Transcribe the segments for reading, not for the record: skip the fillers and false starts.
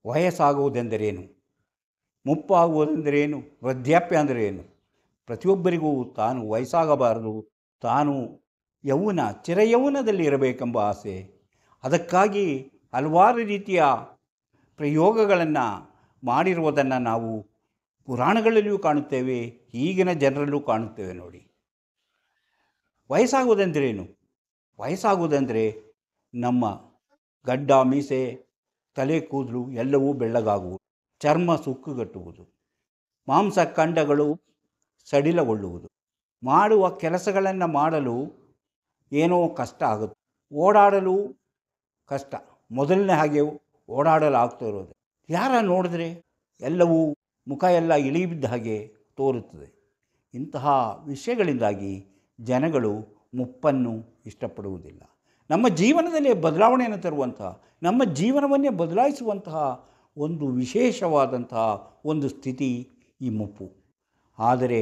ವಯಸ್ಸಾಗುವುದೆಂದರೇನು? ಮುಪ್ಪಾಗುವುದೆಂದರೇನು? ವೃದ್ಧಾಪ್ಯ ಅಂದರೆ ಏನು? ಪ್ರತಿಯೊಬ್ಬರಿಗೂ ತಾನು ವಯಸ್ಸಾಗಬಾರದು, ತಾನು ಚಿರಯೌವನದಲ್ಲಿ ಇರಬೇಕೆಂಬ ಆಸೆ. ಅದಕ್ಕಾಗಿ ಹಲವಾರು ರೀತಿಯ ಪ್ರಯೋಗಗಳನ್ನು ಮಾಡಿರುವುದನ್ನು ನಾವು ಪುರಾಣಗಳಲ್ಲಿಯೂ ಕಾಣುತ್ತೇವೆ, ಈಗಿನ ಜನರಲ್ಲೂ ಕಾಣುತ್ತೇವೆ. ನೋಡಿ, ವಯಸ್ಸಾಗುವುದೆಂದರೇನು? ವಯಸ್ಸಾಗುವುದೆಂದರೆ ನಮ್ಮ ಗಡ್ಡ ಮೀಸೆ ತಲೆ ಕೂದಲು ಎಲ್ಲವೂ ಬೆಳ್ಳಗಾಗುವುದು, ಚರ್ಮ ಸುಕ್ಕುಗಟ್ಟುವುದು, ಮಾಂಸಖಂಡಗಳು ಸಡಿಲಗೊಳ್ಳುವುದು, ಮಾಡುವ ಕೆಲಸಗಳನ್ನು ಮಾಡಲು ಏನೋ ಕಷ್ಟ ಆಗುತ್ತೆ, ಓಡಾಡಲು ಕಷ್ಟ, ಮೊದಲನೇ ಹಾಗೆ ಓಡಾಡಲು ಆಗ್ತಾ ಇರೋದು. ಯಾರ ನೋಡಿದ್ರೆ ಎಲ್ಲವೂ ಮುಖ ಎಲ್ಲ ಇಳಿ ಬಿದ್ದ ಹಾಗೆ ತೋರುತ್ತದೆ. ಇಂತಹ ವಿಷಯಗಳಿಂದಾಗಿ ಜನಗಳು ಮುಪ್ಪನ್ನು ಇಷ್ಟಪಡುವುದಿಲ್ಲ. ನಮ್ಮ ಜೀವನದಲ್ಲಿ ಬದಲಾವಣೆಯನ್ನು ತರುವಂತಹ, ನಮ್ಮ ಜೀವನವನ್ನೇ ಬದಲಾಯಿಸುವಂತಹ ಒಂದು ವಿಶೇಷವಾದಂತಹ ಒಂದು ಸ್ಥಿತಿ ಈ ಮುಪ್ಪು. ಆದರೆ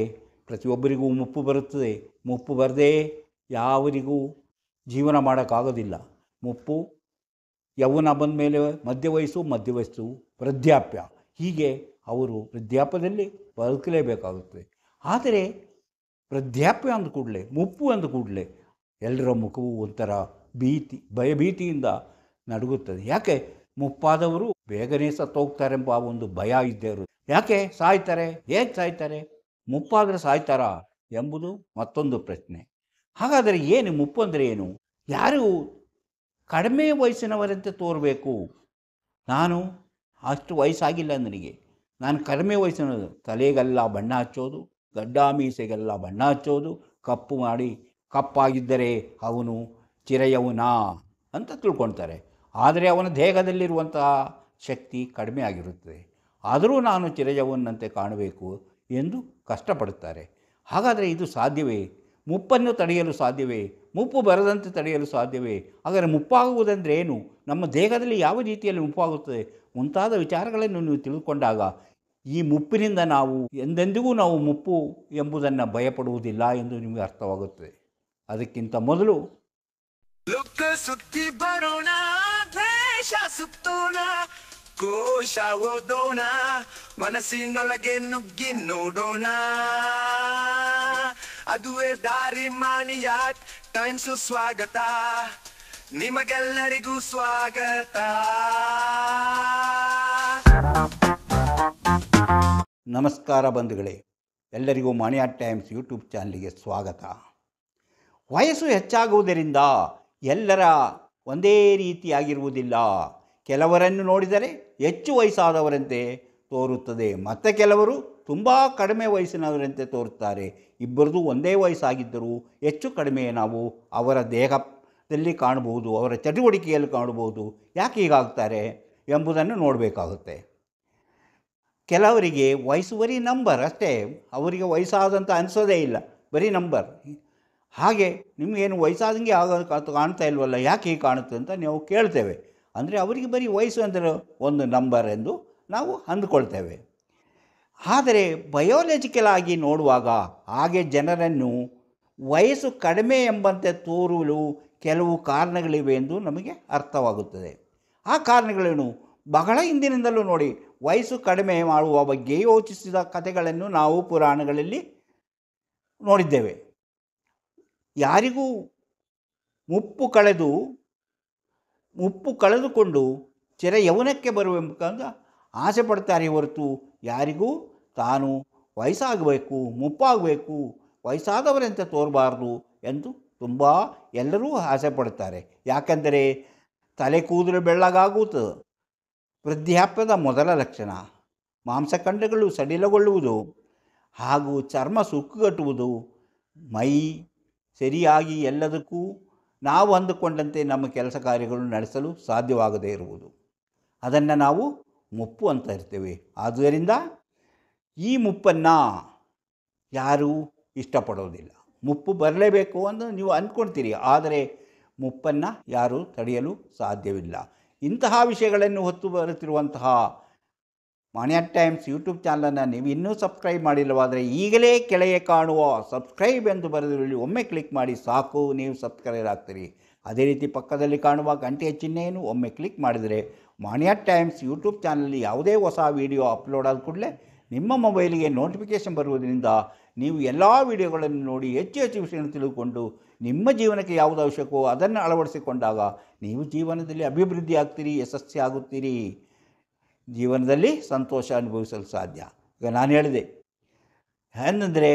ಪ್ರತಿಯೊಬ್ಬರಿಗೂ ಮುಪ್ಪು ಬರುತ್ತದೆ. ಮುಪ್ಪು ಬರದೇ ಯಾವರಿಗೂ ಜೀವನ ಮಾಡೋಕ್ಕಾಗೋದಿಲ್ಲ. ಮುಪ್ಪು ಯೌವನ ಬಂದ ಮೇಲೆ ಮಧ್ಯವಯಸ್ಸು, ವೃದ್ಧಾಪ್ಯ, ಹೀಗೆ ಅವರು ವೃದ್ಧಾಪ್ಯದಲ್ಲಿ ಬದುಕಲೇಬೇಕಾಗುತ್ತದೆ. ಆದರೆ ವೃದ್ಧಾಪ್ಯ ಅಂದ ಕೂಡಲೇ, ಮುಪ್ಪು ಅಂದ ಕೂಡಲೇ ಎಲ್ಲರ ಮುಖವು ಒಂಥರ ಭಯಭೀತಿಯಿಂದ ನಡುಗುತ್ತದೆ. ಯಾಕೆ? ಮುಪ್ಪಾದವರು ಬೇಗನೆ ಸತ್ತೋಗ್ತಾರೆಂಬ ಒಂದು ಭಯ ಇದ್ದೇ ಇರುತ್ತೆ. ಯಾಕೆ ಸಾಯ್ತಾರೆ? ಹೇಗೆ ಸಾಯ್ತಾರೆ? ಮುಪ್ಪಾದರೆ ಸಾಯ್ತಾರಾ ಎಂಬುದು ಮತ್ತೊಂದು ಪ್ರಶ್ನೆ. ಹಾಗಾದರೆ ಏನು ಮುಪ್ಪು ಅಂದರೆ ಏನು? ಯಾರು ಕಡಿಮೆ ವಯಸ್ಸಿನವರಂತೆ ತೋರಬೇಕು? ನಾನು ಅಷ್ಟು ವಯಸ್ಸಾಗಿಲ್ಲ, ನಾನು ಕಡಿಮೆ ವಯಸ್ಸಿನವರು. ತಲೆಗೆಲ್ಲ ಬಣ್ಣ ಹಚ್ಚೋದು, ಗಡ್ಡ ಮೀಸೆಗೆಲ್ಲ ಬಣ್ಣ ಹಚ್ಚೋದು, ಕಪ್ಪು ಮಾಡಿ ಕಪ್ಪಾಗಿದ್ದರೆ ಅವನು ಚಿರಯೌವನ ಅಂತ ತಿಳ್ಕೊಳ್ತಾರೆ. ಆದರೆ ಅವನ ದೇಹದಲ್ಲಿರುವಂತಹ ಶಕ್ತಿ ಕಡಿಮೆ ಆಗಿರುತ್ತದೆ. ಆದರೂ ನಾನು ಚಿರಯೌವನಂತೆ ಕಾಣಬೇಕು ಎಂದು ಕಷ್ಟಪಡುತ್ತಾರೆ. ಹಾಗಾದರೆ ಇದು ಸಾಧ್ಯವೇ? ಮುಪ್ಪನ್ನು ತಡೆಯಲು ಸಾಧ್ಯವೇ? ಮುಪ್ಪು ಬರದಂತೆ ತಡೆಯಲು ಸಾಧ್ಯವೇ? ಹಾಗಾದರೆ ಮುಪ್ಪಾಗುವುದೆಂದರೆ ಏನು? ನಮ್ಮ ದೇಹದಲ್ಲಿ ಯಾವ ರೀತಿಯಲ್ಲಿ ಮುಪ್ಪಾಗುತ್ತದೆ ಮುಂತಾದ ವಿಚಾರಗಳನ್ನು ನೀವು ತಿಳಿದುಕೊಂಡಾಗ ಈ ಮುಪ್ಪಿನಿಂದ ನಾವು ಎಂದೆಂದಿಗೂ ನಾವು ಮುಪ್ಪು ಎಂಬುದನ್ನು ಭಯಪಡುವುದಿಲ್ಲ ಎಂದು ನಿಮಗೆ ಅರ್ಥವಾಗುತ್ತದೆ. ಅದಕ್ಕಿಂತ ಮೊದಲು ಸುದ್ದಿ ಬರೋಣ, ದ್ವೇಷ ಸುತ್ತೋಣ, ಕೋಶ ಓದೋಣ, ಮನಸ್ಸಿನೊಳಗೆ ನುಗ್ಗಿ ನೋಡೋಣ. ಅದುವೇ ದಾರಿ ಮಾಣಿಯ ಟೈಮ್ಸು. ಸ್ವಾಗತ ನಿಮಗೆಲ್ಲರಿಗೂ ಸ್ವಾಗತ. ನಮಸ್ಕಾರ ಬಂಧುಗಳೇ, ಎಲ್ಲರಿಗೂ ಮಾಣಿಯ ಟೈಮ್ಸ್ ಯೂಟ್ಯೂಬ್ ಚಾನಲ್ಗೆ ಸ್ವಾಗತ. ವಯಸ್ಸು ಹೆಚ್ಚಾಗುವುದರಿಂದ ಎಲ್ಲರ ಒಂದೇ ರೀತಿಯಾಗಿರುವುದಿಲ್ಲ. ಕೆಲವರನ್ನು ನೋಡಿದರೆ ಹೆಚ್ಚು ವಯಸ್ಸಾದವರಂತೆ ತೋರುತ್ತದೆ, ಮತ್ತು ಕೆಲವರು ತುಂಬ ಕಡಿಮೆ ವಯಸ್ಸಿನವರಂತೆ ತೋರುತ್ತಾರೆ. ಇಬ್ಬರದು ಒಂದೇ ವಯಸ್ಸಾಗಿದ್ದರೂ ಹೆಚ್ಚು ಕಡಿಮೆ ನಾವು ಅವರ ದೇಹದಲ್ಲಿ ಕಾಣಬಹುದು, ಅವರ ಚಟುವಟಿಕೆಯಲ್ಲಿ ಕಾಣಬಹುದು. ಯಾಕೆ ಹೀಗಾಗ್ತಾರೆ ಎಂಬುದನ್ನು ನೋಡಬೇಕಾಗುತ್ತೆ. ಕೆಲವರಿಗೆ ವಯಸ್ಸು ಬರೀ ನಂಬರ್ ಅಷ್ಟೇ, ಅವರಿಗೆ ವಯಸ್ಸಾದಂಥ ಅನಿಸೋದೇ ಇಲ್ಲ, ಬರೀ ನಂಬರ್. ಹಾಗೆ ನಿಮಗೇನು ವಯಸ್ಸಾದಂಗೆ ಕಾಣ್ತಾ ಇಲ್ವಲ್ಲ, ಯಾಕೆ ಹೀಗೆ ಕಾಣುತ್ತೆ ಅಂತ ನಾವು ಕೇಳ್ತೇವೆ. ಅಂದರೆ ಅವರಿಗೆ ಬರೀ ವಯಸ್ಸು ಅಂದರೆ ಒಂದು ನಂಬರ್ ಎಂದು ನಾವು ಅಂದುಕೊಳ್ತೇವೆ. ಆದರೆ ಬಯೋಲಾಜಿಕಲ್ ಆಗಿ ನೋಡುವಾಗ ಹಾಗೆ ಜನರನ್ನು ವಯಸ್ಸು ಕಡಿಮೆ ಎಂಬಂತೆ ತೋರಲು ಕೆಲವು ಕಾರಣಗಳಿವೆ ಎಂದು ನಮಗೆ ಅರ್ಥವಾಗುತ್ತದೆ. ಆ ಕಾರಣಗಳೇನು? ಬಹಳ ಹಿಂದಿನಿಂದಲೂ ನೋಡಿ, ವಯಸ್ಸು ಕಡಿಮೆ ಮಾಡುವ ಬಗ್ಗೆ ಯೋಚಿಸಿದ ಕಥೆಗಳನ್ನು ನಾವು ಪುರಾಣಗಳಲ್ಲಿ ನೋಡಿದ್ದೇವೆ. ಯಾರಿಗೂ ಮುಪ್ಪು ಕಳೆದುಕೊಂಡು ಚಿರಯೌವನಕ್ಕೆ ಬರುವೆಂಬ ಆಸೆ ಪಡ್ತಾರೆ ಹೊರತು ಯಾರಿಗೂ ತಾನು ವಯಸ್ಸಾಗಬೇಕು, ಮುಪ್ಪಾಗಬೇಕು, ವಯಸ್ಸಾದವರಂತೆ ತೋರಬಾರ್ದು ಎಂದು ತುಂಬ ಎಲ್ಲರೂ ಆಸೆ ಪಡ್ತಾರೆ. ಯಾಕೆಂದರೆ ತಲೆ ಕೂದಲು ಬೆಳ್ಳಗಾಗುತ್ತದೆ, ವೃದ್ಧಾಪ್ಯದ ಮೊದಲ ಲಕ್ಷಣ. ಮಾಂಸಖಂಡಗಳು ಸಡಿಲಗೊಳ್ಳುವುದು ಹಾಗೂ ಚರ್ಮ ಸುಕ್ಕುಗಟ್ಟುವುದು, ಮೈ ಸರಿಯಾಗಿ ಎಲ್ಲದಕ್ಕೂ ನಾವು ಅಂದುಕೊಂಡಂತೆ ನಮ್ಮ ಕೆಲಸ ಕಾರ್ಯಗಳು ನಡೆಸಲು ಸಾಧ್ಯವಾಗದೇ ಇರುವುದು, ಅದನ್ನು ನಾವು ಮುಪ್ಪು ಅಂತ ಇರ್ತೇವೆ. ಆದ್ದರಿಂದ ಈ ಮುಪ್ಪನ್ನು ಯಾರೂ ಇಷ್ಟಪಡೋದಿಲ್ಲ. ಮುಪ್ಪು ಬರಲೇಬೇಕು ಅಂತ ನೀವು ಅಂದ್ಕೊಳ್ತೀರಿ, ಆದರೆ ಮುಪ್ಪನ್ನು ಯಾರೂ ತಡೆಯಲು ಸಾಧ್ಯವಿಲ್ಲ. ಇಂತಹ ವಿಷಯಗಳನ್ನು ಹೊತ್ತು ಬರುತ್ತಿರುವಂತಹ ಮಾಣಿಯ ಟೈಮ್ಸ್ ಯೂಟ್ಯೂಬ್ ಚಾನಲನ್ನು ನೀವು ಇನ್ನೂ ಸಬ್ಸ್ಕ್ರೈಬ್ ಮಾಡಿಲ್ಲವಾದರೆ ಈಗಲೇ ಕೆಳಗೆ ಕಾಣುವ ಸಬ್ಸ್ಕ್ರೈಬ್ ಎಂದು ಬರೆದಿರಲಿ ಒಮ್ಮೆ ಕ್ಲಿಕ್ ಮಾಡಿ ಸಾಕು, ನೀವು ಸಬ್ಸ್ಕ್ರೈಬ್ ಆಗ್ತೀರಿ. ಅದೇ ರೀತಿ ಪಕ್ಕದಲ್ಲಿ ಕಾಣುವ ಗಂಟೆಯ ಚಿಹ್ನೆಯನ್ನು ಒಮ್ಮೆ ಕ್ಲಿಕ್ ಮಾಡಿದರೆ ಮಾಣಿಯಾ ಟೈಮ್ಸ್ ಯೂಟ್ಯೂಬ್ ಚಾನಲ್ನಲ್ಲಿ ಯಾವುದೇ ಹೊಸ ವೀಡಿಯೋ ಅಪ್ಲೋಡ್ ಆದ ಕೂಡಲೇ ನಿಮ್ಮ ಮೊಬೈಲಿಗೆ ನೋಟಿಫಿಕೇಷನ್ ಬರುವುದರಿಂದ ನೀವು ಎಲ್ಲ ವೀಡಿಯೋಗಳನ್ನು ನೋಡಿ ಹೆಚ್ಚು ಹೆಚ್ಚು ವಿಷಯಗಳನ್ನು ತಿಳಿದುಕೊಂಡು ನಿಮ್ಮ ಜೀವನಕ್ಕೆ ಯಾವುದು ಅವಶ್ಯಕವೋ ಅದನ್ನು ಅಳವಡಿಸಿಕೊಂಡಾಗ ನೀವು ಜೀವನದಲ್ಲಿ ಅಭಿವೃದ್ಧಿ ಆಗ್ತೀರಿ, ಯಶಸ್ವಿ ಆಗುತ್ತೀರಿ, ಜೀವನದಲ್ಲಿ ಸಂತೋಷ ಅನುಭವಿಸಲು ಸಾಧ್ಯ. ಈಗ ನಾನು ಹೇಳಿದೆ ಏನಂದರೆ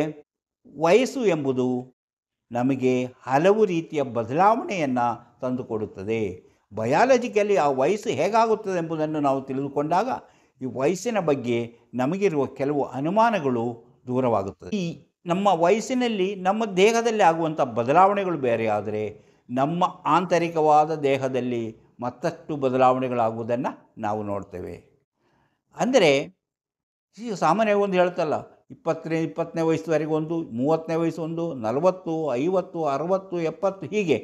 ವಯಸ್ಸು ಎಂಬುದು ನಮಗೆ ಹಲವು ರೀತಿಯ ಬದಲಾವಣೆಯನ್ನು ತಂದುಕೊಡುತ್ತದೆ. ಬಯಾಲಜಿಕಲಿ ಆ ವಯಸ್ಸು ಹೇಗಾಗುತ್ತದೆ ಎಂಬುದನ್ನು ನಾವು ತಿಳಿದುಕೊಂಡಾಗ ಈ ವಯಸ್ಸಿನ ಬಗ್ಗೆ ನಮಗಿರುವ ಕೆಲವು ಅನುಮಾನಗಳು ದೂರವಾಗುತ್ತದೆ. ಈ ನಮ್ಮ ವಯಸ್ಸಿನಲ್ಲಿ ನಮ್ಮ ದೇಹದಲ್ಲಿ ಆಗುವಂಥ ಬದಲಾವಣೆಗಳು ಬೇರೆ ಆದರೆ ನಮ್ಮ ಆಂತರಿಕವಾದ ದೇಹದಲ್ಲಿ ಮತ್ತಷ್ಟು ಬದಲಾವಣೆಗಳಾಗುವುದನ್ನು ನಾವು ನೋಡ್ತೇವೆ. ಅಂದರೆ ಈಗ ಸಾಮಾನ್ಯವಾಗಿ ಒಂದು ಹೇಳ್ತಲ್ಲ, 20ನೇ ವಯಸ್ಸುವರೆಗೆ ಒಂದು, 30ನೇ ವಯಸ್ಸು ಒಂದು, 40, 50, 60, 70 ಹೀಗೆ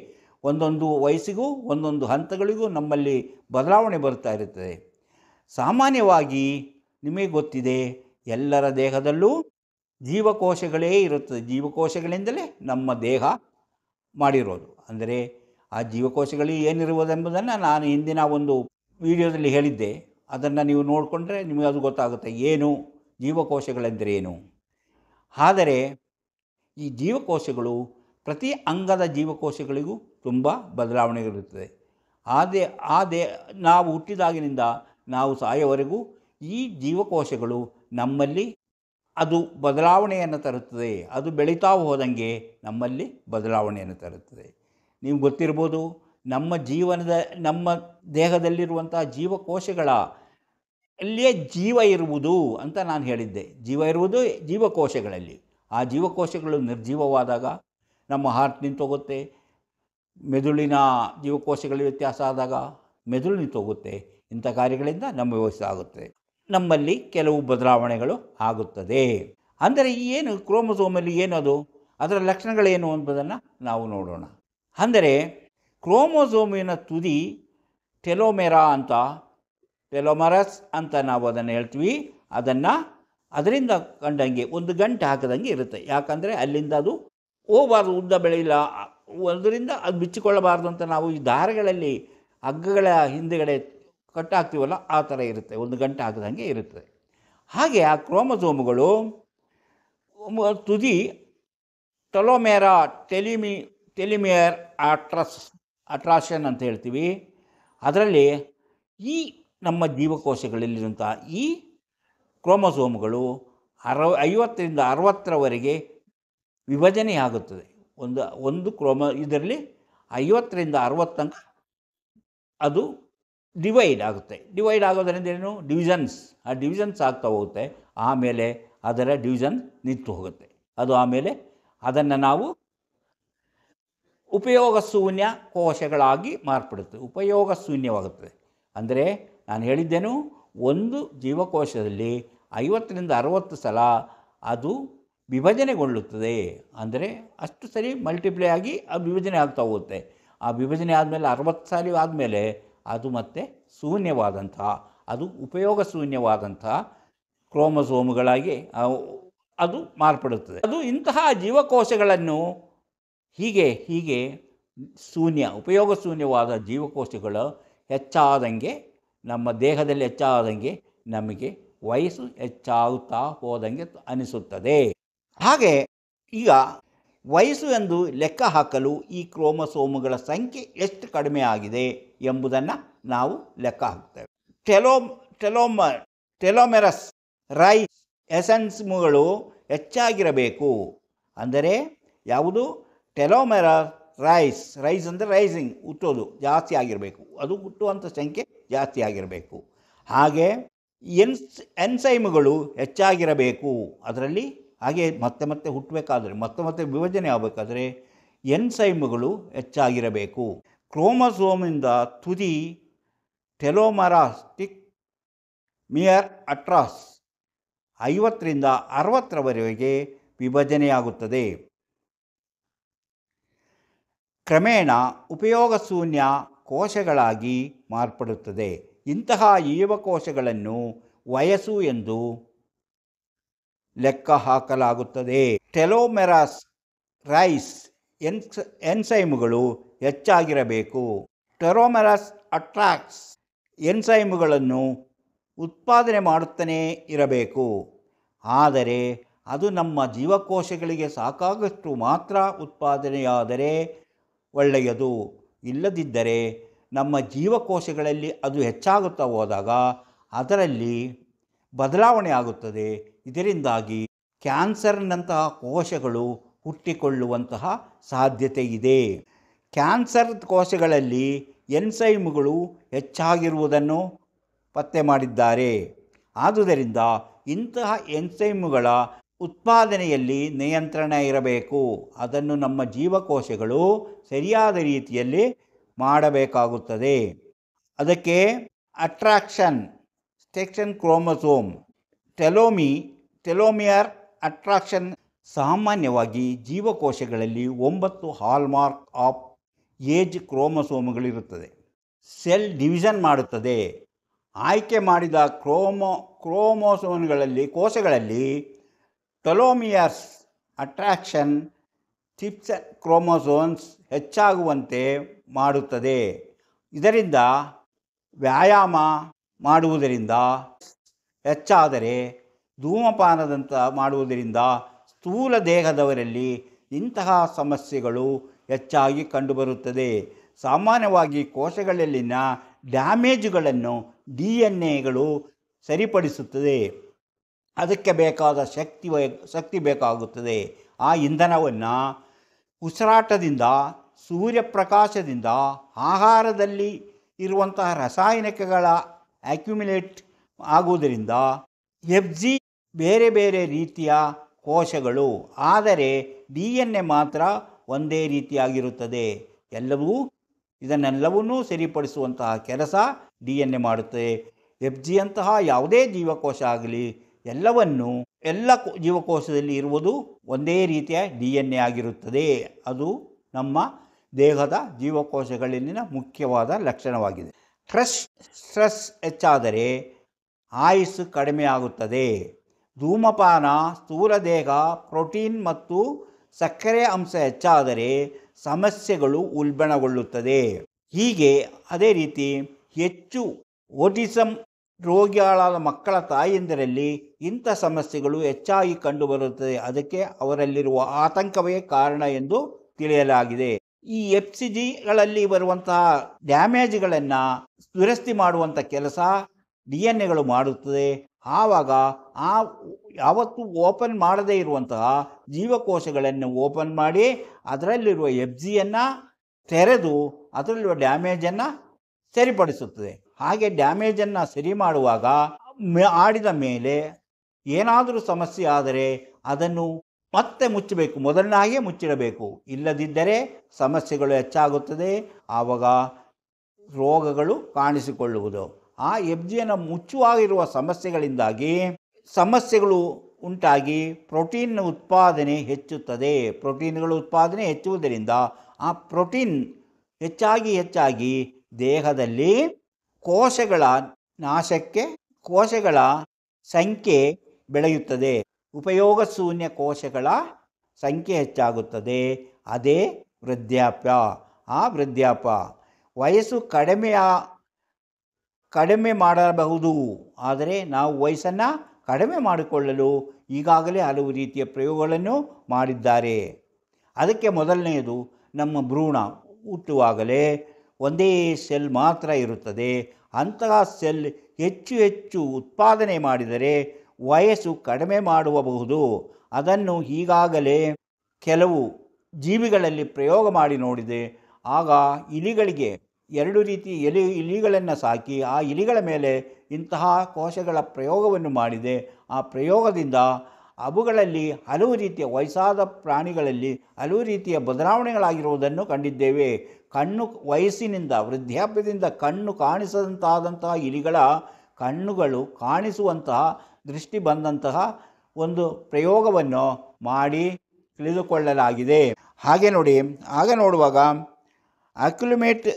ಒಂದೊಂದು ವಯಸ್ಸಿಗೂ ಒಂದೊಂದು ಹಂತಗಳಿಗೂ ನಮ್ಮಲ್ಲಿ ಬದಲಾವಣೆ ಬರ್ತಾ ಇರುತ್ತದೆ. ಸಾಮಾನ್ಯವಾಗಿ ನಿಮಗೆ ಗೊತ್ತಿದೆ, ಎಲ್ಲರ ದೇಹದಲ್ಲೂ ಜೀವಕೋಶಗಳೇ ಇರುತ್ತದೆ. ಜೀವಕೋಶಗಳಿಂದಲೇ ನಮ್ಮ ದೇಹ ಮಾಡಿರೋದು. ಅಂದರೆ ಆ ಜೀವಕೋಶಗಳು ಏನಿರುವುದೆಂಬುದನ್ನು ನಾನು ಹಿಂದಿನ ಒಂದು ವಿಡಿಯೋದಲ್ಲಿ ಹೇಳಿದ್ದೆ. ಅದನ್ನು ನೀವು ನೋಡಿಕೊಂಡ್ರೆ ನಿಮಗೆ ಅದು ಗೊತ್ತಾಗುತ್ತೆ, ಏನು ಜೀವಕೋಶಗಳೆಂದರೆ ಏನು. ಆದರೆ ಈ ಜೀವಕೋಶಗಳು ಪ್ರತಿ ಅಂಗದ ಜೀವಕೋಶಗಳಿಗೂ ತುಂಬ ಬದಲಾವಣೆಗಳಿರುತ್ತದೆ. ನಾವು ಹುಟ್ಟಿದಾಗಿನಿಂದ ನಾವು ಸಾಯೋವರೆಗೂ ಈ ಜೀವಕೋಶಗಳು ನಮ್ಮಲ್ಲಿ ಅದು ಬದಲಾವಣೆಯನ್ನು ತರುತ್ತದೆ. ಅದು ಬೆಳೀತಾ ಹೋದಂಗೆ ನಮ್ಮಲ್ಲಿ ಬದಲಾವಣೆಯನ್ನು ತರುತ್ತದೆ. ನೀವು ಗೊತ್ತಿರ್ಬೋದು, ನಮ್ಮ ದೇಹದಲ್ಲಿರುವಂಥ ಜೀವಕೋಶಗಳ ಅಲ್ಲಿಯೇ ಜೀವ ಇರುವುದು ಅಂತ ನಾನು ಹೇಳಿದ್ದೆ. ಜೀವ ಇರುವುದು ಜೀವಕೋಶಗಳಲ್ಲಿ. ಆ ಜೀವಕೋಶಗಳು ನಿರ್ಜೀವವಾದಾಗ ನಮ್ಮ ಹಾರ್ಟ್ ನಿಂತೋಗುತ್ತೆ, ಮೆದುಳಿನ ಜೀವಕೋಶಗಳಲ್ಲಿ ವ್ಯತ್ಯಾಸ ಆದಾಗ ಮೆದುಳು ನಿಂತೋಗುತ್ತೆ. ಇಂಥ ಕಾರ್ಯಗಳಿಂದ ನಮ್ಮ ವಯಸ್ಸು ಆಗುತ್ತೆ, ನಮ್ಮಲ್ಲಿ ಕೆಲವು ಬದಲಾವಣೆಗಳು ಆಗುತ್ತದೆ. ಅಂದರೆ ಏನು ಕ್ರೋಮೋಸೋಮಲ್ಲಿ ಏನದು, ಅದರ ಲಕ್ಷಣಗಳೇನು ಎಂಬುದನ್ನು ನಾವು ನೋಡೋಣ. ಅಂದರೆ ಕ್ರೋಮೋಸೋಮಿನ ತುದಿ ಟೆಲೋಮರಸ್ ಅಂತ ನಾವು ಅದನ್ನು ಹೇಳ್ತೀವಿ. ಅದರಿಂದ ಕಂಡಂಗೆ ಒಂದು ಗಂಟೆ ಹಾಕದಂಗೆ ಇರುತ್ತೆ. ಯಾಕಂದರೆ ಅಲ್ಲಿಂದ ಅದು ಹೋಗಬಾರ್ದು, ಉದ್ದ ಬೆಳೆಯಿಲ್ಲ, ಅದರಿಂದ ಅದು ಬಿಚ್ಚಿಕೊಳ್ಳಬಾರ್ದು ಅಂತ ನಾವು ಈ ದಾರಗಳಲ್ಲಿ ಹಗ್ಗಗಳ ಹಿಂದುಗಡೆ ಕಟ್ಟಾಕ್ತೀವಲ್ಲ, ಆ ಥರ ಇರುತ್ತೆ, ಒಂದು ಗಂಟೆ ಹಾಕದಂಗೆ ಇರುತ್ತದೆ. ಹಾಗೆ ಆ ಕ್ರೋಮೋಸೋಮ್ಗಳು ತುದಿ ಟೆಲಿಮಿಯರ್ ಅಟ್ರಾಕ್ಷನ್ ಅಂತ ಹೇಳ್ತೀವಿ. ಅದರಲ್ಲಿ ಈ ನಮ್ಮ ಜೀವಕೋಶಗಳಲ್ಲಿರುವಂಥ ಈ ಕ್ರೋಮೋಸೋಮ್ಗಳು 50ರಿಂದ 60ರವರೆಗೆ ವಿಭಜನೆಯಾಗುತ್ತದೆ. ಒಂದು ಇದರಲ್ಲಿ 50ರಿಂದ 60 ತನಕ ಅದು ಡಿವೈಡ್ ಆಗುತ್ತೆ. ಡಿವೈಡ್ ಆಗೋದರಿಂದ ಏನು, ಡಿವಿಷನ್ಸ್ ಆಗ್ತಾ ಹೋಗುತ್ತೆ. ಆಮೇಲೆ ಅದರ ಡಿವಿಷನ್ ನಿಂತು ಹೋಗುತ್ತೆ. ಅದು ಆಮೇಲೆ ಅದನ್ನು ನಾವು ಉಪಯೋಗ ಶೂನ್ಯ ಕೋಶಗಳಾಗಿ ಮಾರ್ಪಡುತ್ತೆ, ಉಪಯೋಗ ಶೂನ್ಯವಾಗುತ್ತದೆ. ಅಂದರೆ ನಾನು ಹೇಳಿದ್ದೇನು, ಒಂದು ಜೀವಕೋಶದಲ್ಲಿ 50ರಿಂದ 60 ಸಲ ಅದು ವಿಭಜನೆಗೊಳ್ಳುತ್ತದೆ. ಅಂದರೆ ಅಷ್ಟು ಸರಿ ಮಲ್ಟಿಪ್ಲೈ ಆಗಿ ಅದು ವಿಭಜನೆ ಆಗ್ತಾ ಹೋಗುತ್ತೆ. ಆ ವಿಭಜನೆ ಆದಮೇಲೆ 60 ಸಾರಿ ಆದಮೇಲೆ ಅದು ಮತ್ತೆ ಅದು ಉಪಯೋಗ ಶೂನ್ಯವಾದಂಥ ಕ್ರೋಮೋಸೋಮ್ಗಳಾಗಿ ಅದು ಮಾರ್ಪಡುತ್ತದೆ. ಅದು ಇಂತಹ ಜೀವಕೋಶಗಳನ್ನು ಹೀಗೆ ಉಪಯೋಗ ಶೂನ್ಯವಾದ ಜೀವಕೋಶಗಳು ಹೆಚ್ಚಾದಂಗೆ, ನಮ್ಮ ದೇಹದಲ್ಲಿ ಹೆಚ್ಚಾದಂಗೆ ನಮಗೆ ವಯಸ್ಸು ಹೆಚ್ಚಾಗುತ್ತಾ ಹೋದಂಗೆ ಅನಿಸುತ್ತದೆ. ಹಾಗೆ ಈಗ ವಯಸ್ಸು ಎಂದು ಲೆಕ್ಕ ಹಾಕಲು ಈ ಕ್ರೋಮೋಸೋಮ್ಗಳ ಸಂಖ್ಯೆ ಎಷ್ಟು ಕಡಿಮೆ ಆಗಿದೆ ಎಂಬುದನ್ನು ನಾವು ಲೆಕ್ಕ ಹಾಕ್ತೇವೆ. ಟೆಲೋಮೆರಸ್ ರೈಸ್ ಎಸೆನ್ಸ್ಗಳು ಹೆಚ್ಚಾಗಿರಬೇಕು. ಅಂದರೆ ಯಾವುದು, ಟೆಲೋಮೆರಸ್ ರೈಸ್ ಅಂದರೆ ರೈಸಿಂಗ್, ಹುಟ್ಟೋದು ಜಾಸ್ತಿ ಆಗಿರಬೇಕು, ಅದು ಹುಟ್ಟುವಂಥ ಸಂಖ್ಯೆ ಜಾಸ್ತಿ ಆಗಿರಬೇಕು. ಹಾಗೆ ಎನ್ಸೈಮ್ಗಳು ಹೆಚ್ಚಾಗಿರಬೇಕು. ಅದರಲ್ಲಿ ಹಾಗೆ ಮತ್ತೆ ಹುಟ್ಟಬೇಕಾದ್ರೆ, ಮತ್ತೆ ವಿಭಜನೆ ಆಗಬೇಕಾದ್ರೆ ಎನ್ಸೈಮ್ಗಳು ಹೆಚ್ಚಾಗಿರಬೇಕು. ಕ್ರೋಮೋಸೋಮಿಂದ ತುದಿ ಟೆಲೋಮರಾಸ್ಟಿಕ್ ಮಿಯರ್ ಅಟ್ರಾಸ್ 50ರಿಂದ 60ರವರೆಗೆ ವಿಭಜನೆಯಾಗುತ್ತದೆ. ಕ್ರಮೇಣ ಉಪಯೋಗ ಶೂನ್ಯ ಕೋಶಗಳಾಗಿ ಮಾರ್ಪಡುತ್ತದೆ. ಇಂತಹ ಜೀವಕೋಶಗಳನ್ನು ವಯಸ್ಸು ಎಂದು ಲೆಕ್ಕ ಹಾಕಲಾಗುತ್ತದೆ. ಟೆಲೋಮೆರಸ್ ರೈಸ್ ಎನ್ಸೈಮ್ಗಳು ಹೆಚ್ಚಾಗಿರಬೇಕು. ಟೆಲೋಮೆರಸ್ ಅಟ್ರಾಕ್ಸ್ ಎನ್ಸೈಮ್ಗಳನ್ನು ಉತ್ಪಾದನೆ ಮಾಡುತ್ತಲೇ ಇರಬೇಕು. ಆದರೆ ಅದು ನಮ್ಮ ಜೀವಕೋಶಗಳಿಗೆ ಸಾಕಾಗಷ್ಟು ಮಾತ್ರ ಉತ್ಪಾದನೆಯಾದರೆ ಒಳ್ಳೆಯದು. ಇಲ್ಲದಿದ್ದರೆ ನಮ್ಮ ಜೀವಕೋಶಗಳಲ್ಲಿ ಅದು ಹೆಚ್ಚಾಗುತ್ತಾ ಹೋದಾಗ ಅದರಲ್ಲಿ ಬದಲಾವಣೆ ಆಗುತ್ತದೆ. ಇದರಿಂದಾಗಿ ಕ್ಯಾನ್ಸರ್ನಂತಹ ಕೋಶಗಳು ಹುಟ್ಟಿಕೊಳ್ಳುವಂತಹ ಸಾಧ್ಯತೆ ಇದೆ. ಕ್ಯಾನ್ಸರ್ ಕೋಶಗಳಲ್ಲಿ ಎನ್ಸೈಮ್ಗಳು ಹೆಚ್ಚಾಗಿರುವುದನ್ನು ಪತ್ತೆ ಮಾಡಿದ್ದಾರೆ. ಆದುದರಿಂದ ಇಂತಹ ಎನ್ಸೈಮ್ಗಳ ಉತ್ಪಾದನೆಯಲ್ಲಿ ನಿಯಂತ್ರಣ ಇರಬೇಕು. ಅದನ್ನು ನಮ್ಮ ಜೀವಕೋಶಗಳು ಸರಿಯಾದ ರೀತಿಯಲ್ಲಿ ಮಾಡಬೇಕಾಗುತ್ತದೆ. ಅದಕ್ಕೆ ಅಟ್ರಾಕ್ಷನ್ ಕ್ರೋಮೋಸೋಮ್, ಟೆಲೋಮಿಯರ್ ಅಟ್ರಾಕ್ಷನ್. ಸಾಮಾನ್ಯವಾಗಿ ಜೀವಕೋಶಗಳಲ್ಲಿ 9 ಹಾಲ್ಮಾರ್ಕ್ ಆಫ್ ಏಜ್ ಕ್ರೋಮೋಸೋಮ್ಗಳಿರುತ್ತದೆ. ಸೆಲ್ ಡಿವಿಷನ್ ಮಾಡುತ್ತದೆ. ಆಯ್ಕೆ ಮಾಡಿದ ಕೋಶಗಳಲ್ಲಿ ಟೆಲೋಮಿಯರ್ಸ್ ಅಟ್ರಾಕ್ಷನ್ ಚಿಪ್ಸ್ ಕ್ರೋಮೋಸೋಮ್ಸ್ ಹೆಚ್ಚಾಗುವಂತೆ ಮಾಡುತ್ತದೆ. ಇದರಿಂದ ವ್ಯಾಯಾಮ ಮಾಡುವುದರಿಂದ ಹೆಚ್ಚಾದರೆ, ಧೂಮಪಾನದಂತ ಮಾಡುವುದರಿಂದ ಸ್ಥೂಲ ದೇಹದವರಲ್ಲಿ ಇಂತಹ ಸಮಸ್ಯೆಗಳು ಹೆಚ್ಚಾಗಿ ಕಂಡುಬರುತ್ತದೆ. ಸಾಮಾನ್ಯವಾಗಿ ಕೋಶಗಳಲ್ಲಿನ ಡ್ಯಾಮೇಜುಗಳನ್ನು DNA ಸರಿಪಡಿಸುತ್ತದೆ. ಅದಕ್ಕೆ ಬೇಕಾದ ಶಕ್ತಿ ಬೇಕಾಗುತ್ತದೆ. ಆ ಇಂಧನವನ್ನು ಉಸಿರಾಟದಿಂದ, ಸೂರ್ಯಪ್ರಕಾಶದಿಂದ, ಆಹಾರದಲ್ಲಿ ಇರುವಂತಹ ರಾಸಾಯನಿಕಗಳ ಅಕ್ಯುಮುಲೇಟ್ ಆಗುವುದರಿಂದ FG ಬೇರೆ ಬೇರೆ ರೀತಿಯ ಕೋಶಗಳು. ಆದರೆ DNA ಮಾತ್ರ ಒಂದೇ ರೀತಿಯಾಗಿರುತ್ತದೆ. ಇದನ್ನೆಲ್ಲವನ್ನೂ ಸರಿಪಡಿಸುವಂತಹ ಕೆಲಸ DNA ಮಾಡುತ್ತದೆ. FG ಅಂತಹ ಯಾವುದೇ ಜೀವಕೋಶ ಆಗಲಿ ಎಲ್ಲ ಜೀವಕೋಶದಲ್ಲಿ ಇರುವುದು ಒಂದೇ ರೀತಿಯ DNA ಆಗಿರುತ್ತದೆ. ಅದು ನಮ್ಮ ದೇಹದ ಜೀವಕೋಶಗಳಲ್ಲಿನ ಮುಖ್ಯವಾದ ಲಕ್ಷಣವಾಗಿದೆ. ಸ್ಟ್ರೆಸ್ ಹೆಚ್ಚಾದರೆ ಆಯುಸ್ಸು ಕಡಿಮೆಯಾಗುತ್ತದೆ. ಧೂಮಪಾನ, ಸ್ಥೂಲ ದೇಹ, ಪ್ರೋಟೀನ್ ಮತ್ತು ಸಕ್ಕರೆ ಅಂಶ ಹೆಚ್ಚಾದರೆ ಸಮಸ್ಯೆಗಳು ಉಲ್ಬಣಗೊಳ್ಳುತ್ತದೆ. ಹೀಗೆ ಅದೇ ರೀತಿ ಹೆಚ್ಚು ಓಟಿಸಮ್ ರೋಗಿಗಳಾದ ಮಕ್ಕಳ ತಾಯಿಯಂದಿರಲ್ಲಿ ಇಂಥ ಸಮಸ್ಯೆಗಳು ಹೆಚ್ಚಾಗಿ ಕಂಡುಬರುತ್ತದೆ. ಅದಕ್ಕೆ ಅವರಲ್ಲಿರುವ ಆತಂಕವೇ ಕಾರಣ ಎಂದು ತಿಳಿಯಲಾಗಿದೆ. ಈ FCGಗಳಲ್ಲಿ ಬರುವಂತಹ ಡ್ಯಾಮೇಜ್ಗಳನ್ನು ದುರಸ್ತಿ ಮಾಡುವಂಥ ಕೆಲಸ DNA ಮಾಡುತ್ತದೆ. ಆವಾಗ ಯಾವತ್ತೂ ಓಪನ್ ಮಾಡದೇ ಇರುವಂತಹ ಜೀವಕೋಶಗಳನ್ನು ಓಪನ್ ಮಾಡಿ ಅದರಲ್ಲಿರುವ FGಯನ್ನು ತೆರೆದು ಅದರಲ್ಲಿರುವ ಡ್ಯಾಮೇಜನ್ನು ಸರಿಪಡಿಸುತ್ತದೆ. ಹಾಗೆ ಡ್ಯಾಮೇಜನ್ನು ಸರಿ ಮಾಡುವಾಗ ಆಡಿದ ಮೇಲೆ ಏನಾದರೂ ಸಮಸ್ಯೆ ಆದರೆ ಅದನ್ನು ಮತ್ತೆ ಮುಚ್ಚಬೇಕು, ಮೊದಲನಾಗೆ ಮುಚ್ಚಿಡಬೇಕು. ಇಲ್ಲದಿದ್ದರೆ ಸಮಸ್ಯೆಗಳು ಹೆಚ್ಚಾಗುತ್ತದೆ. ಆವಾಗ ರೋಗಗಳು ಕಾಣಿಸಿಕೊಳ್ಳುವುದು. ಆ FGಯನ್ನು ಮುಚ್ಚುವಾಗಿರುವ ಸಮಸ್ಯೆಗಳು ಉಂಟಾಗಿ ಪ್ರೋಟೀನ್ ಉತ್ಪಾದನೆ ಹೆಚ್ಚುತ್ತದೆ. ಪ್ರೋಟೀನ್ಗಳ ಉತ್ಪಾದನೆ ಹೆಚ್ಚುವುದರಿಂದ ಆ ಪ್ರೋಟೀನ್ ಹೆಚ್ಚಾಗಿ ದೇಹದಲ್ಲಿ ಕೋಶಗಳ ಸಂಖ್ಯೆ ಬೆಳೆಯುತ್ತದೆ. ಉಪಯೋಗ ಶೂನ್ಯ ಕೋಶಗಳ ಸಂಖ್ಯೆ ಹೆಚ್ಚಾಗುತ್ತದೆ. ಅದೇ ವೃದ್ಧಾಪ್ಯ. ಆ ವೃದ್ಧಾಪ್ಯ ವಯಸ್ಸು ಕಡಿಮೆ ಮಾಡಬಹುದು. ಆದರೆ ನಾವು ವಯಸ್ಸನ್ನು ಕಡಿಮೆ ಮಾಡಿಕೊಳ್ಳಲು ಈಗಾಗಲೇ ಹಲವು ರೀತಿಯ ಪ್ರಯೋಗಗಳನ್ನು ಮಾಡಿದ್ದಾರೆ. ಅದಕ್ಕೆ ಮೊದಲನೆಯದು, ನಮ್ಮ ಭ್ರೂಣ ಹುಟ್ಟುವಾಗಲೇ ಒಂದೇ ಸೆಲ್ ಮಾತ್ರ ಇರುತ್ತದೆ. ಅಂತಹ ಸೆಲ್ ಹೆಚ್ಚು ಉತ್ಪಾದನೆ ಮಾಡಿದರೆ ವಯಸ್ಸು ಕಡಿಮೆ ಮಾಡಬಹುದು. ಅದನ್ನು ಈಗಾಗಲೇ ಕೆಲವು ಜೀವಿಗಳಲ್ಲಿ ಪ್ರಯೋಗ ಮಾಡಿ ನೋಡಿದೆ. ಆಗ ಇಲಿಗಳಿಗೆ 2 ರೀತಿ ಇಲಿಗಳನ್ನು ಸಾಕಿ ಆ ಇಲಿಗಳ ಮೇಲೆ ಇಂತಹ ಕೋಶಗಳ ಪ್ರಯೋಗವನ್ನು ಮಾಡಿದೆ. ಆ ಪ್ರಯೋಗದಿಂದ ಅವುಗಳಲ್ಲಿ ಹಲವು ರೀತಿಯ ವಯಸ್ಸಾದ ಪ್ರಾಣಿಗಳಲ್ಲಿ ಹಲವು ರೀತಿಯ ಬದಲಾವಣೆಗಳಾಗಿರುವುದನ್ನು ಕಂಡಿದ್ದೇವೆ. ವಯಸ್ಸಿನಿಂದ, ವೃದ್ಧಾಪ್ಯದಿಂದ ಕಣ್ಣು ಕಾಣಿಸದಂತಾದಂತಹ ಇಲಿಗಳ ಕಣ್ಣುಗಳು ಕಾಣಿಸುವಂತಹ ದೃಷ್ಟಿ ಬಂದಂತಹ ಒಂದು ಪ್ರಯೋಗವನ್ನು ಮಾಡಿ ತಿಳಿದುಕೊಳ್ಳಲಾಗಿದೆ. ಹಾಗೆ ನೋಡುವಾಗ ಅಕ್ಯುಲೇಟ್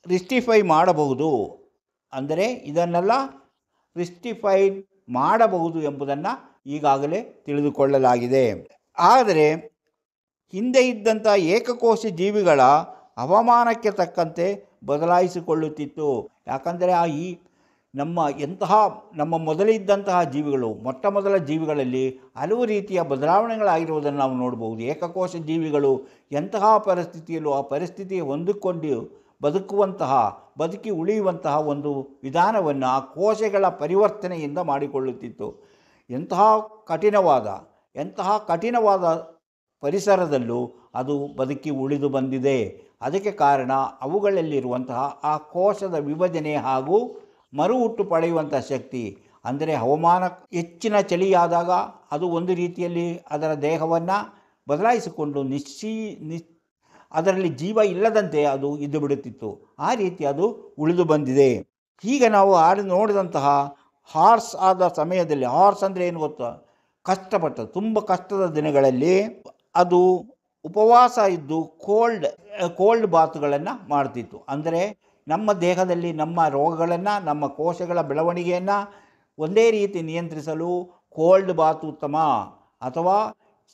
ರಿಸ್ಟಿಫೈ ಮಾಡಬಹುದು. ಅಂದರೆ ಇದನ್ನೆಲ್ಲ ರಿಸ್ಟಿಫೈಡ್ ಮಾಡಬಹುದು ಎಂಬುದನ್ನು ಈಗಾಗಲೇ ತಿಳಿದುಕೊಳ್ಳಲಾಗಿದೆ. ಆದರೆ ಹಿಂದೆ ಇದ್ದಂಥ ಏಕಕೋಶ ಜೀವಿಗಳ ಹವಾಮಾನಕ್ಕೆ ತಕ್ಕಂತೆ ಬದಲಾಯಿಸಿಕೊಳ್ಳುತ್ತಿತ್ತು. ಯಾಕಂದರೆ ನಮ್ಮ ಮೊದಲಿದ್ದಂತಹ ಜೀವಿಗಳು, ಮೊಟ್ಟ ಮೊದಲ ಜೀವಿಗಳಲ್ಲಿ ಹಲವು ರೀತಿಯ ಬದಲಾವಣೆಗಳಾಗಿರುವುದನ್ನು ನಾವು ನೋಡ್ಬೋದು. ಏಕಕೋಶ ಜೀವಿಗಳು ಎಂತಹ ಪರಿಸ್ಥಿತಿಯಲ್ಲೂ ಆ ಪರಿಸ್ಥಿತಿಗೆ ಹೊಂದಿಕೊಂಡು ಬದುಕಿ ಉಳಿಯುವಂತಹ ಒಂದು ವಿಧಾನವನ್ನು ಆ ಕೋಶಗಳ ಪರಿವರ್ತನೆಯಿಂದ ಮಾಡಿಕೊಳ್ಳುತ್ತಿತ್ತು. ಎಂತಹ ಕಠಿಣವಾದ ಪರಿಸರದಲ್ಲೂ ಅದು ಬದುಕಿ ಉಳಿದು ಬಂದಿದೆ. ಅದಕ್ಕೆ ಕಾರಣ ಅವುಗಳಲ್ಲಿರುವಂತಹ ಆ ಕೋಶದ ವಿಭಜನೆ ಹಾಗೂ ಮರುಹುಟ್ಟು ಪಡೆಯುವಂಥ ಶಕ್ತಿ. ಅಂದರೆ ಹವಾಮಾನ ಹೆಚ್ಚಿನ ಚಳಿಯಾದಾಗ ಅದು ಒಂದು ರೀತಿಯಲ್ಲಿ ಅದರ ದೇಹವನ್ನು ಬದಲಾಯಿಸಿಕೊಂಡು ಅದರಲ್ಲಿ ಜೀವ ಇಲ್ಲದಂತೆ ಅದು ಇದ್ದು ಬಿಡುತ್ತಿತ್ತು. ಆ ರೀತಿ ಅದು ಉಳಿದು ಬಂದಿದೆ. ಈಗ ನಾವು ನೋಡಿದಂತಹ ಹಾರ್ಸ್ ಆದ ಸಮಯದಲ್ಲಿ, ಹಾರ್ಸ್ ಅಂದರೆ ಏನು ಗೊತ್ತಾ, ಕಷ್ಟಪಟ್ಟದ್ದು, ತುಂಬ ಕಷ್ಟದ ದಿನಗಳಲ್ಲಿ ಅದು ಉಪವಾಸ ಇದ್ದು ಕೋಲ್ಡ್ ಬಾತುಗಳನ್ನು ಮಾಡ್ತಿತ್ತು. ಅಂದರೆ ನಮ್ಮ ದೇಹದಲ್ಲಿ ನಮ್ಮ ರೋಗಗಳನ್ನು, ನಮ್ಮ ಕೋಶಗಳ ಬೆಳವಣಿಗೆಯನ್ನು ಒಂದೇ ರೀತಿ ನಿಯಂತ್ರಿಸಲು ಕೋಲ್ಡ್ ಬಾತ್ ಉತ್ತಮ. ಅಥವಾ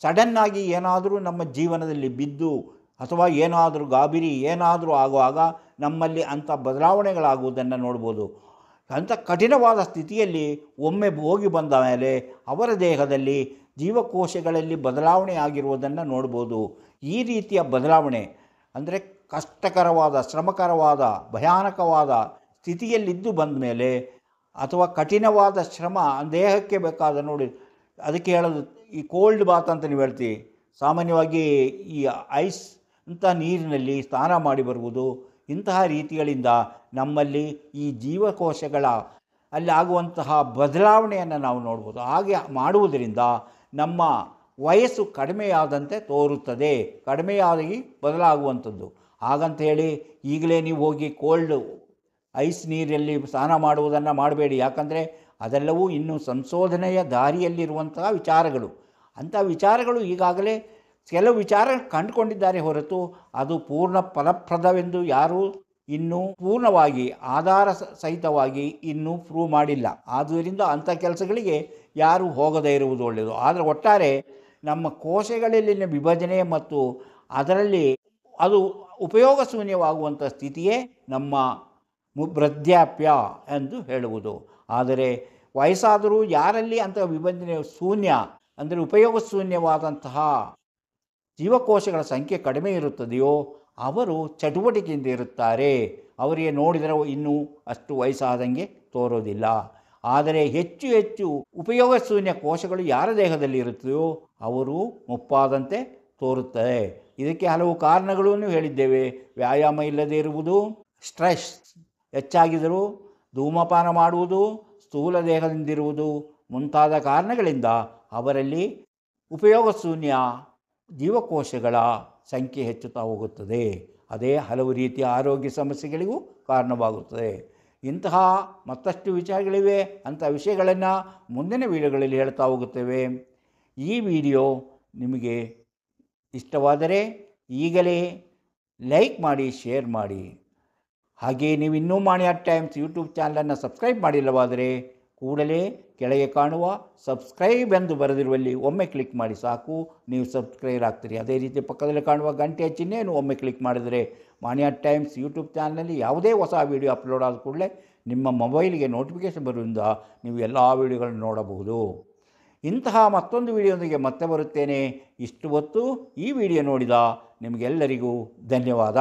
ಸಡನ್ನಾಗಿ ಏನಾದರೂ ನಮ್ಮ ಜೀವನದಲ್ಲಿ ಬಿದ್ದು ಅಥವಾ ಏನಾದರೂ ಗಾಬರಿ ಏನಾದರೂ ಆಗುವಾಗ ನಮ್ಮಲ್ಲಿ ಅಂಥ ಬದಲಾವಣೆಗಳಾಗುವುದನ್ನು ನೋಡ್ಬೋದು. ಅಂಥ ಕಠಿಣವಾದ ಸ್ಥಿತಿಯಲ್ಲಿ ಒಮ್ಮೆ ಹೋಗಿ ಬಂದ ಮೇಲೆ ಅವರ ದೇಹದಲ್ಲಿ ಜೀವಕೋಶಗಳಲ್ಲಿ ಬದಲಾವಣೆ ಆಗಿರುವುದನ್ನು ನೋಡ್ಬೋದು. ಈ ರೀತಿಯ ಬದಲಾವಣೆ ಅಂದರೆ ಕಷ್ಟಕರವಾದ, ಶ್ರಮಕರವಾದ, ಭಯಾನಕವಾದ ಸ್ಥಿತಿಯಲ್ಲಿದ್ದು ಬಂದ ಮೇಲೆ ಅಥವಾ ಕಠಿಣವಾದ ಶ್ರಮ ದೇಹಕ್ಕೆ ಬೇಕಾದ ನೋಡಿ, ಅದಕ್ಕೆ ಹೇಳೋದು ಈ ಕೋಲ್ಡ್ ಬಾತ್ ಅಂತ ನೀವು ಹೇಳ್ತೀವಿ. ಸಾಮಾನ್ಯವಾಗಿ ಈ ಐಸ್ ಅಂಥ ನೀರಿನಲ್ಲಿ ಸ್ನಾನ ಮಾಡಿ ಬರುವುದು, ಇಂತಹ ರೀತಿಗಳಿಂದ ನಮ್ಮಲ್ಲಿ ಈ ಜೀವಕೋಶಗಳ ಅಲ್ಲಿ ಆಗುವಂತಹ ಬದಲಾವಣೆಯನ್ನು ನಾವು ನೋಡ್ಬೋದು. ಹಾಗೆ ಮಾಡುವುದರಿಂದ ನಮ್ಮ ವಯಸ್ಸು ಕಡಿಮೆಯಾದಂತೆ ತೋರುತ್ತದೆ, ಕಡಿಮೆಯಾಗಿ ಬದಲಾಗುವಂಥದ್ದು. ಹಾಗಂತೇಳಿ ಈಗಲೇ ನೀವು ಹೋಗಿ ಕೋಲ್ಡ್ ಐಸ್ ನೀರಲ್ಲಿ ಸ್ನಾನ ಮಾಡುವುದನ್ನು ಮಾಡಬೇಡಿ. ಯಾಕಂದರೆ ಅದೆಲ್ಲವೂ ಇನ್ನೂ ಸಂಶೋಧನೆಯ ದಾರಿಯಲ್ಲಿರುವಂತಹ ವಿಚಾರಗಳು. ಅಂಥ ವಿಚಾರಗಳು ಈಗಾಗಲೇ ಕೆಲವು ವಿಚಾರ ಕಂಡುಕೊಂಡಿದ್ದಾರೆ ಹೊರತು ಅದು ಪೂರ್ಣ ಫಲಪ್ರದವೆಂದು ಯಾರೂ ಇನ್ನೂ ಪೂರ್ಣವಾಗಿ ಆಧಾರ ಸಹಿತವಾಗಿ ಇನ್ನೂ ಪ್ರೂವ್ ಮಾಡಿಲ್ಲ. ಆದ್ದರಿಂದ ಅಂಥ ಕೆಲಸಗಳಿಗೆ ಯಾರೂ ಹೋಗದೇ ಇರುವುದು ಒಳ್ಳೆಯದು. ಆದರೆ ಒಟ್ಟಾರೆ ನಮ್ಮ ಕೋಶಗಳಲ್ಲಿನ ವಿಭಜನೆ ಮತ್ತು ಅದರಲ್ಲಿ ಅದು ಉಪಯೋಗ ಶೂನ್ಯವಾಗುವಂಥ ಸ್ಥಿತಿಯೇ ನಮ್ಮ ವೃದ್ಧಾಪ್ಯ ಎಂದು ಹೇಳುವುದು. ಆದರೆ ವಯಸ್ಸಾದರೂ ಯಾರಲ್ಲಿ ಅಂಥ ವಿಭಜನೆ ಶೂನ್ಯ ಅಂದರೆ ಉಪಯೋಗ ಶೂನ್ಯವಾದಂತಹ ಜೀವಕೋಶಗಳ ಸಂಖ್ಯೆ ಕಡಿಮೆ ಇರುತ್ತದೆಯೋ ಅವರು ಚಟುವಟಿಕೆಯಿಂದ ಇರುತ್ತಾರೆ. ಅವರಿಗೆ ನೋಡಿದರೆ ಇನ್ನೂ ಅಷ್ಟು ವಯಸ್ಸಾದಂಗೆ ತೋರೋದಿಲ್ಲ. ಆದರೆ ಹೆಚ್ಚು ಉಪಯೋಗ ಶೂನ್ಯ ಕೋಶಗಳು ಯಾರ ದೇಹದಲ್ಲಿ ಇರುತ್ತದೆಯೋ ಅವರು ಮುಪ್ಪಾದಂತೆ ತೋರುತ್ತದೆ. ಇದಕ್ಕೆ ಹಲವು ಕಾರಣಗಳನ್ನು ಹೇಳಿದ್ದೇವೆ. ವ್ಯಾಯಾಮ ಇಲ್ಲದೇ ಇರುವುದು, ಸ್ಟ್ರೆಸ್ ಹೆಚ್ಚಾಗಿದ್ದರೂ, ಧೂಮಪಾನ ಮಾಡುವುದು, ಸ್ಥೂಲ ದೇಹದಿಂದಿರುವುದು ಮುಂತಾದ ಕಾರಣಗಳಿಂದ ಅವರಲ್ಲಿ ಉಪಯೋಗ ಶೂನ್ಯ ಜೀವಕೋಶಗಳ ಸಂಖ್ಯೆ ಹೆಚ್ಚುತ್ತಾ ಹೋಗುತ್ತದೆ. ಅದೇ ಹಲವು ರೀತಿಯ ಆರೋಗ್ಯ ಸಮಸ್ಯೆಗಳಿಗೂ ಕಾರಣವಾಗುತ್ತದೆ. ಇಂತಹ ಮತ್ತಷ್ಟು ವಿಚಾರಗಳಿವೆ. ಅಂಥ ವಿಷಯಗಳನ್ನು ಮುಂದಿನ ವೀಡಿಯೋಗಳಲ್ಲಿ ಹೇಳ್ತಾ ಹೋಗುತ್ತೇವೆ. ಈ ವಿಡಿಯೋ ನಿಮಗೆ ಇಷ್ಟವಾದರೆ ಈಗಲೇ ಲೈಕ್ ಮಾಡಿ, ಶೇರ್ ಮಾಡಿ. ಹಾಗೆಯೇ ನೀವು ಇನ್ನೂ ಮಾಣಿ ಅಟ್ ಟೈಮ್ಸ್ ಯೂಟ್ಯೂಬ್ ಚಾನಲನ್ನು ಸಬ್ಸ್ಕ್ರೈಬ್ ಮಾಡಿಲ್ಲವಾದರೆ ಕೂಡಲೇ ಕೆಳಗೆ ಕಾಣುವ ಸಬ್ಸ್ಕ್ರೈಬ್ ಎಂದು ಬರೆದಿರುವಲ್ಲಿ ಒಮ್ಮೆ ಕ್ಲಿಕ್ ಮಾಡಿ ಸಾಕು, ನೀವು ಸಬ್ಸ್ಕ್ರೈಬ್ ಆಗ್ತೀರಿ. ಅದೇ ರೀತಿ ಪಕ್ಕದಲ್ಲಿ ಕಾಣುವ ಗಂಟೆಯ ಚಿಹ್ನೆಯನ್ನು ಒಮ್ಮೆ ಕ್ಲಿಕ್ ಮಾಡಿದರೆ ಮಾಣಿ ಅಟ್ ಟೈಮ್ಸ್ ಯೂಟ್ಯೂಬ್ ಚಾನಲ್ನಲ್ಲಿ ಯಾವುದೇ ಹೊಸ ವೀಡಿಯೋ ಅಪ್ಲೋಡ್ ಆದ ಕೂಡಲೇ ನಿಮ್ಮ ಮೊಬೈಲಿಗೆ ನೋಟಿಫಿಕೇಷನ್ ಬರುವುದರಿಂದ ನೀವು ಎಲ್ಲ ವೀಡಿಯೋಗಳನ್ನು ನೋಡಬಹುದು. ಇಂತಹ ಮತ್ತೊಂದು ವಿಡಿಯೋದೊಂದಿಗೆ ಮತ್ತೆ ಬರುತ್ತೇನೆ. ಇಷ್ಟು ಹೊತ್ತು ಈ ವಿಡಿಯೋ ನೋಡಿದ ನಿಮಗೆಲ್ಲರಿಗೂ ಧನ್ಯವಾದ.